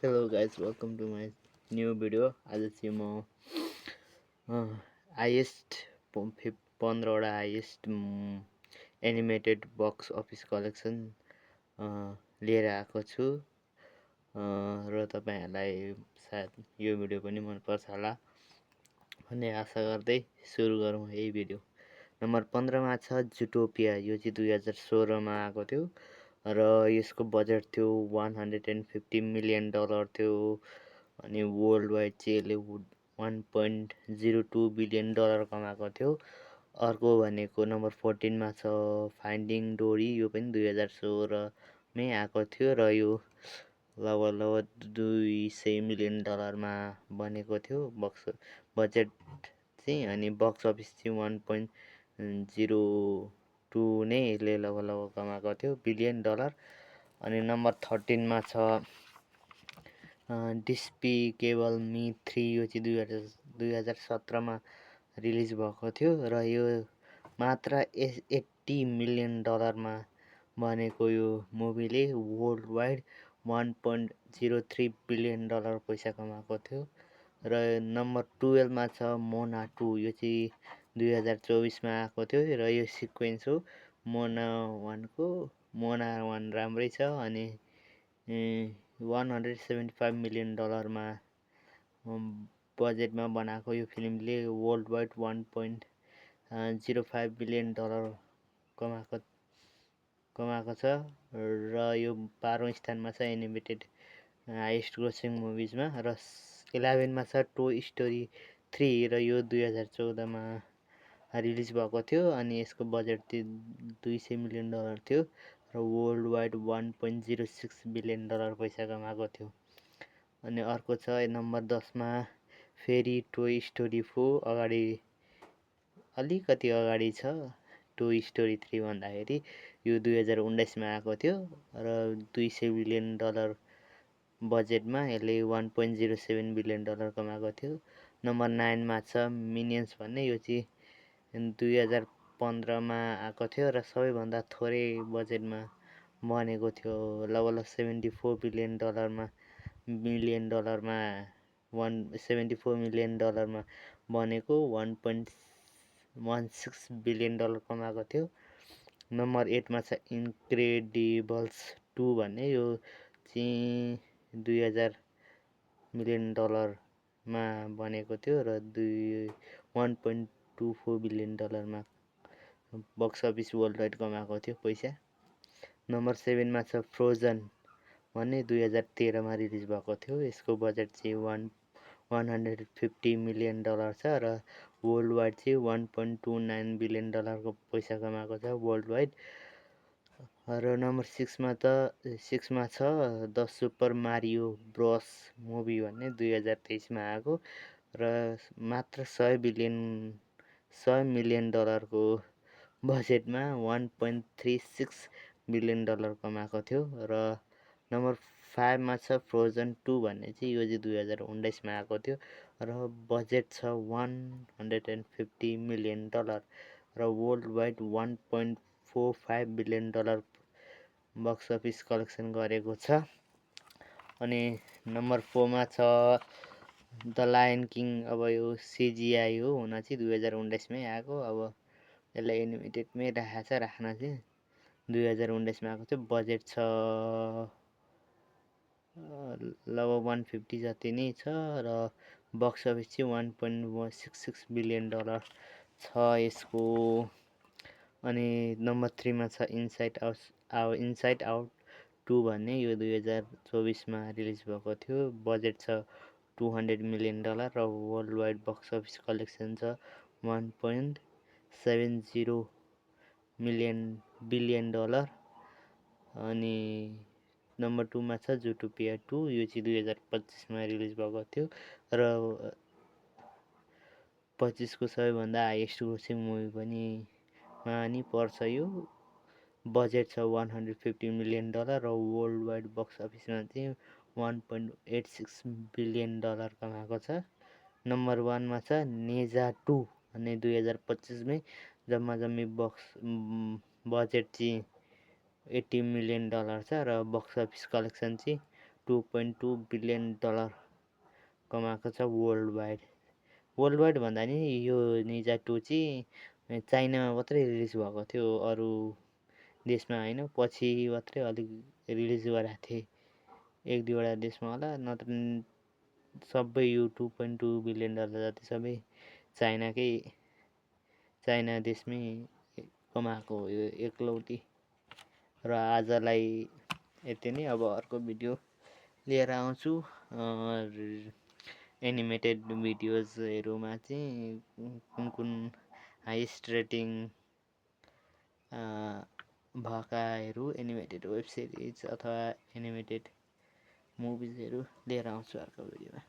Hello guys, welcome to my new video. आज चाहिँ म हाइएस्ट 15वटा highest animated box office collection लिएर आएको छु र तपाईहरुलाई सायद यो भिडियो पनि मन पर्छ होला भन्ने आशा गर्दै सुरु गरौँ है भिडियो। नम्बर 15 मा छ जुटोपिया। यो चाहिँ 2016 मा आएको थियो र यसको बजेट थियो $150 मिलियन थियो अनि वर्ल्ड वाइड चाहिँ यसले $1.02 बिलियन कमाएको थियो। अर्को भनेको नम्बर 14 मा छ फाइन्डिङ डोरी। यो पनि 2016 मै आएको थियो र यो लगभग $200 मिलियन मा बनेको थियो बक्स बजेट चाहिँ, अनि बक्स अफिस चाहिँ 1.02 नै यसले लगभग कमाएको थियो बिलियन डलर। अनि नम्बर 13 मा छ डिस्पिकेबल मी 3। यो चाहिँ 2017 मा रिलिज भएको थियो र यो मात्र $80 मिलियन मा बनेको यो मुभीले वर्ल्ड वाइड $1.03 बिलियन पैसा कमाएको थियो। र नम्बर 12 मा छ मोना 2। यो चाहिँ 2024 मा आएको थियो र यो सिक्वेन्स हो मोना 1 को। मोना 1 राम्रै छ अनि $175 मिलियन मा बजेटमा बनाएको यो फिल्मले वर्ल्ड वाइड $1.05 बिलियन कमाएको छ र यो 12औं स्थानमा छ एनिमेटेड हाइएस्ट ग्रोसिङ मुभिजमा। र 11 मा छ टोय स्टोरी 3 र यो 2014 मा रिलिज भएको थियो अनि यसको बजेट चाहिँ $200 मिलियन थियो र वर्ल्ड वाइड $1.06 बिलियन पैसा कमाएको थियो। अनि अर्को छ नम्बर 10 मा फेरि टोय स्टोरी 4। अलिकति अगाडि छ टोय स्टोरी 3 भन्दाखेरि। यो 2019 मा आएको थियो र $200 मिलियन बजेटमा यसले $1.07 बिलियन कमाएको थियो। नम्बर 9 मा छ मिनियन्स भन्ने। यो चाहिँ 2015 मा आएको थियो र सबैभन्दा थोरै बजेटमा बनेको थियो लगभग $74 बिलियन मा $174 मिलियन मा बनेको 1.16 बिलियन कमाएको थियो। नम्बर 8 मा छ इन्क्रेडिबल्स 2 भन्ने। यो चाहिँ $2000 मिलियन मा बनेको थियो र 1.24 बिलियन मा बक्स अफिस वर्ल्ड वाइड कमाएको थियो पैसा। नम्बर 7 मा छ फ्रोजन भन्ने। 2013 मा रिलिज भएको थियो। यसको बजेट चाहिँ $150 मिलियन छ र वर्ल्ड वाइड चाहिँ $1.29 बिलियन को पैसा कमाएको छ वर्ल्ड वाइड। र नम्बर 6 मा छ the super Mario Bros movie भन्ने। 2023 मा आएको र मात्र $100 मिलियन को बजेटमा $1.36 बिलियन कमाएको थियो। र नम्बर 5 मा छ फ्रोजन 2 भन्ने चाहिँ। यो चाहिँ 2019 मा आएको थियो र बजेट छ $150 मिलियन र world wide $1.45 billion box office collection गरेको छ। अनि नम्बर 4 मा छ द लायन किङ। अब यो CGI हो, हुन चाहिँ 2019 मै आएको। अब यसलाई एनिमेटेडमै राख्न चाहिँ 2019 मा आएको थियो। बजेट छ लगभग 150 जति नै छ र बक्स अफिस चाहिँ $1.66 बिलियन छ यसको। अनि नम्बर 3 मा छ इनसाइड आउट 2 भन्ने। यो 2024 मा रिलिज भएको थियो। बजेट छ $200 मिलियन र world wide box office collection छ $1.70 बिलियन। अनि नम्बर 2 मा छ जुटोपिया 2। यो चाहिँ 2025 मा रिलिज भएको थियो र 25 को सबैभन्दा हाइएस्ट ग्रोसिङ मुभी पनि मा नि पर्छ यो। बजेट छ $150 मिलियन र वर्ल्ड वाइड बक्स अफिसमा चाहिँ $1.86 बिलियन कमाएको छ। नम्बर 1 मा छ नेजा 2 भन्ने। 2025 मै जम्मी बक्स बजेट चाहिँ $80 मिलियन छ र बक्स अफिस कलेक्सन चाहिँ $2.2 बिलियन कमाएको छ वर्ल्ड वाइड भन्दा नि यो निन्जा 2 चाहिँ चाइनामा मात्रै रिलिज भएको थियो, अरू देशमा होइन। पछि मात्रै अलिक रिलिज गराएको थिए एक दुईवटा देशमा होला, नत्र सबै यो $2.2 बिलियन जति सबै चाइना देशमै कमाएको हो यो एकलौटी। र आजलाई यति नै। अब अर्को भिडियो लिएर आउँछु। एनिमेटेड भिडियोजहरूमा चाहिँ कुन हाइएस्ट रेटिङ भएकाहरू एनिमेटेड वेब सिरिज अथवा एनिमेटेड मुभिजहरू लिएर आउँछु अर्को भिडियोमा।